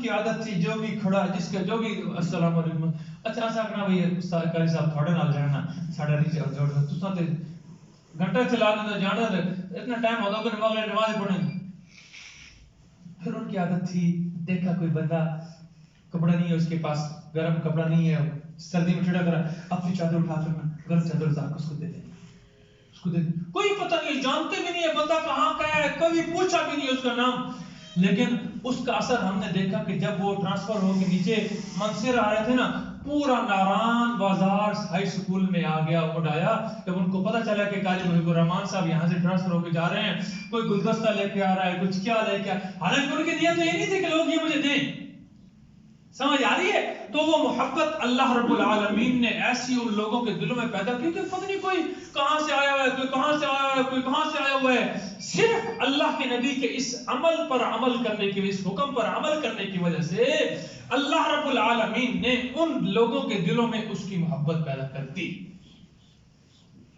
کی عادت تھی جو بھی کھڑا جس کا جو بھی السلام علیکم اچھا ایسا کرنا بھئی استاد قاری صاحب تھوڑے نال جانا ساڈا نہیں جوڑ تساں تے گھنٹہ چلا دے جانا اتنا ٹائم ہوتا کہ نماز پڑھیں. پھر ان کی عادت تھی دیکھا کوئی بندہ کپڑا نہیں ہے اس کے پاس گرم کپڑا نہیں ہے سردی میں ٹھنڈا کرا اپنی چادر اٹھا کر گرم چادر اتار کے اس کو دے دیں کوئی پتہ نہیں جانتے بھی نہیں ہے بندہ کہاں کا ہے کبھی پوچھا بھی نہیں اس کا نام. لیکن اس کا اثر ہم نے دیکھا کہ جب وہ ٹرانسفر ہو کے نیچے منصر آ رہے تھے نا پورا ناران بازار ہائی سکول میں آ گیا اڑایا. جب ان کو پتہ چلا کہ قاری محب الرحمان صاحب یہاں سے ٹرانسفر ہو کے جا رہے ہیں کوئی گلدستہ لے کے آ رہا ہے کچھ کیا لے کے حالانکہ ان کی نیت تو یہ نہیں تھی کہ لوگ یہ مجھے دیں. سمجھ آ رہی ہے. تو وہ محبت اللہ رب العالمین نے ایسی ان لوگوں کے دلوں میں پیدا کی کہ پتہ نہیں کوئی کہاں سے آیا ہوا ہے کوئی کہاں سے آیا ہوا ہے کوئی کہاں سے آیا ہوا ہے. صرف اللہ کے نبی کے اس عمل پر عمل کرنے کی اس حکم پر عمل کرنے کی وجہ سے اللہ رب العالمین نے ان لوگوں کے دلوں میں اس کی محبت پیدا کر دی.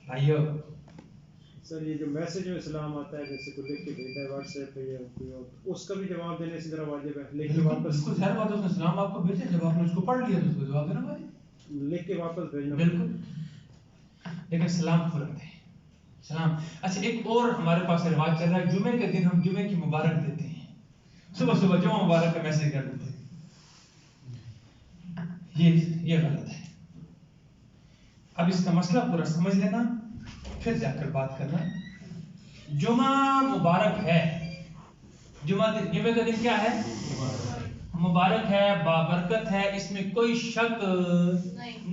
بھائیو سر یہ جو میسج میں اسلام آتا ہے جیسے کوئی لکھ کے بھیجتا ہے واٹس ایپ پہ یا اس کا بھی جواب دینے اسی طرح واجب ہے لکھ کے واپس بالکل ظاہر بات ہے اس نے اسلام آپ کو بھیجا جب آپ نے اس کو پڑھ لیا تو اس کو جواب دینا واجب لکھ کے واپس بھیجنا بالکل. لیکن سلام کو رکھتے ہیں سلام. اچھا ایک اور ہمارے پاس رواج چل رہا ہے جمعے کے دن ہم جمعے کی مبارک دیتے ہیں صبح صبح جمعہ مبارک کا میسج کر دیتے ہیں. یہ غلط ہے. اب اس کا مسئلہ پورا سمجھ لینا پھر جا کر بات کرنا. جمعہ مبارک ہے جمعے کا دن کیا ہے مبارک ہے بابرکت ہے اس میں کوئی شک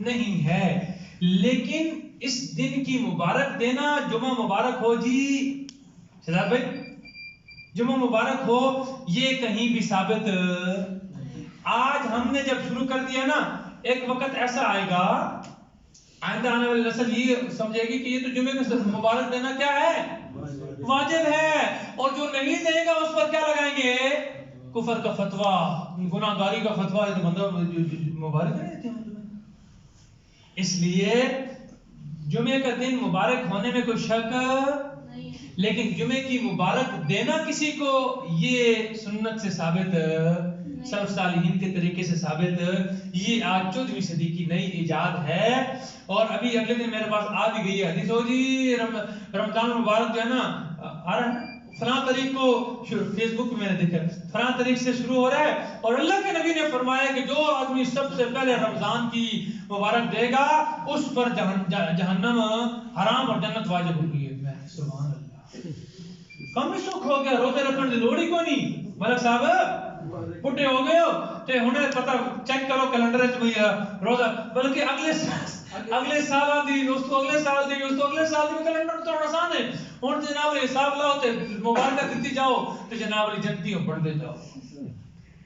نہیں ہے. لیکن اس دن کی مبارک دینا جمعہ مبارک ہو جی شہزاد بھائی جمعہ مبارک ہو یہ کہیں بھی ثابت. آج ہم نے جب شروع کر دیا نا ایک وقت ایسا آئے گا آئندہ آنے والی نسل یہ سمجھے گی کہ یہ تو جمعے کا مبارک دینا کیا ہے واجب ہے اور جو نہیں دے گا اس پر کیا لگائیں گے کفر کا فتویٰ گناہگاری کا فتویٰ ہے تو بندہ مبارک نہیں دیتے ہیں. اس لیے جمعے کا دن مبارک ہونے میں کوئی شک لیکن جمعے کی مبارک دینا کسی کو یہ سنت سے ثابت سلف صالحین کے طریقے سے ثابت یہ آج 14ویں صدی کی نئی ایجاد ہے. اور ابھی اگلے دن میرے پاس آ بھی گئی ہے حدیث ہو جی رمضان المبارک جو ہے نا آ رہا ہے فلاں تاریخ کو فیس بک میں نے دیکھا فلاں تاریخ سے شروع ہو رہا ہے اور اللہ کے نبی نے فرمایا کہ جو آدمی سب سے پہلے رمضان کی مبارک دے گا اس پر جہنم حرام اور جنت واجب ہو گئی ہے. میں سبحان اللہ کم سکھ ہو گیا روزے رکھنے کی لوڑ ہی کو نہیں. ملک صاحب پٹے ہو گئے ہو تے ہنے پتہ چیک کرو کیلنڈر وچ بھئی روزہ بلکہ اگلے سال دی اس تو اگلے سال دی اس تو اگلے سال دی کیلنڈر تو آسان ہے. ہن جناب حساب لاؤ تے مبارکہ دتی جاؤ تے جناب علی جنتیوں پڑھتے جاؤ.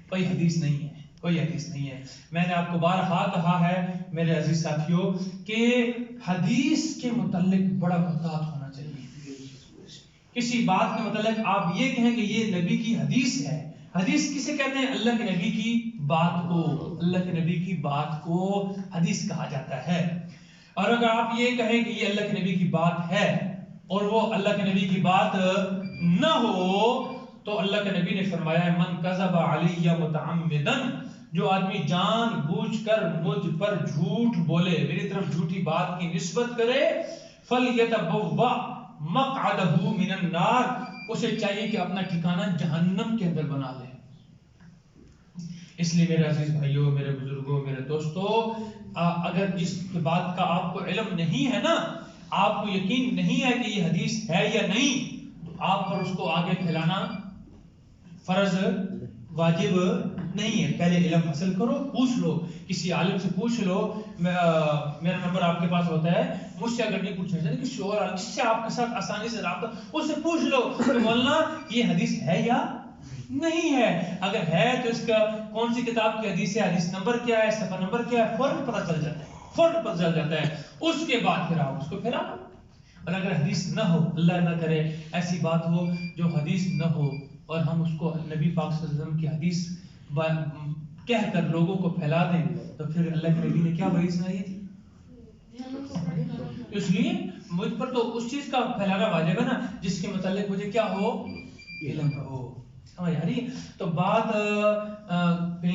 کوئی حدیث نہیں ہے کوئی حدیث نہیں ہے. میں نے آپ کو بارہا کہا ہے میرے عزیز ساتھیوں کہ حدیث کے متعلق بڑا محتاط ہونا چاہیے. کسی بات کے متعلق آپ یہ کہیں کہ یہ نبی کی حدیث ہے. حدیث کسے کہتے ہیں اللہ کے نبی کی بات کو اللہ کے نبی کی بات کو حدیث کہا جاتا ہے. اور اگر آپ یہ کہیں کہ یہ اللہ کے نبی کی بات ہے اور وہ اللہ کے نبی کی بات نہ ہو تو اللہ کے نبی نے فرمایا ہے من کذب علی متعمدا جو آدمی جان بوجھ کر مجھ پر جھوٹ بولے میری طرف جھوٹی بات کی نسبت کرے فلیتبوأ مقعدہ من النار اسے چاہیے کہ اپنا ٹھکانہ جہنم کے اندر بنا لے. اس لیے میرے عزیز بھائیوں میرے بزرگوں میرے دوستوں اگر جس بات کا آپ کو علم نہیں ہے نا آپ کو یقین نہیں ہے کہ یہ حدیث ہے یا نہیں تو آپ پر اس کو آگے پھیلانا فرض واجب نہیں ہے. پہلے علم حاصل کرو پوچھ لو کسی عالم سے پوچھ لو. میرا نمبر آپ کے پاس ہوتا ہے مجھ سے اگر نہیں پوچھنا چاہیے کسی اور عالم جس سے آپ کے ساتھ آسانی سے رابطہ اس سے پوچھ لو کہ مولانا یہ حدیث ہے یا نہیں ہے. اگر ہے تو اس کا کون سی کتاب کی حدیث ہے حدیث نمبر کیا ہے صفحہ نمبر کیا ہے فوراً پتہ چل جاتا ہے فوراً پتہ چل جاتا ہے. اس کے بعد پھر آپ اس کو پھیلانا. اور اگر حدیث نہ ہو اللہ نہ کرے ایسی بات ہو جو حدیث نہ ہو اور ہم اس کو نبی پاک صلی اللہ علیہ وسلم کی حدیث کہہ کر لوگوں کو پھیلا دیں تو پھر اللہ کے نبی نے کیا وعید سنائی تھی. اس لیے مجھ پر تو اس چیز کا پھیلانا واجب ہے نا جس کے متعلق مجھے کیا ہو علم ہو. سمجھ آ رہی ہے. تو بات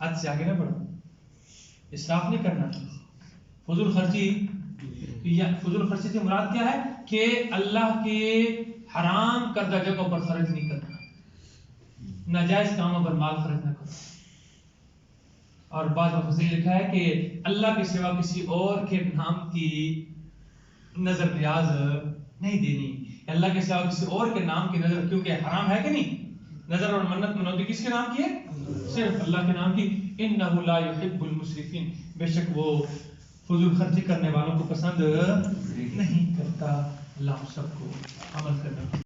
حد سے آگے نہ بڑھو، اسراف نہیں کرنا. فضول خرچی، یا فضول خرچی سے مراد کیا ہے کہ اللہ کے حرام کردہ جگہوں پر خرچ نہیں کرنا، ناجائز کاموں پر مال خرچ نہ کرو. اور بعض مفسرین نے لکھا ہے کہ اللہ کے سوا کسی اور کے نام کی نظر نیاز نہیں دینی. اللہ کے سوا کسی اور کے نام کی نظر، کیونکہ حرام ہے کہ نہیں، نظر اور منت منوتی کس کے نام کی ہے؟ صرف اللہ کے نام کی. انہ لا یحب المسرفین، بے شک وہ فضول خرچی کرنے والوں کو پسند نہیں کرتا. اللہ ہم سب کو عمل کرنا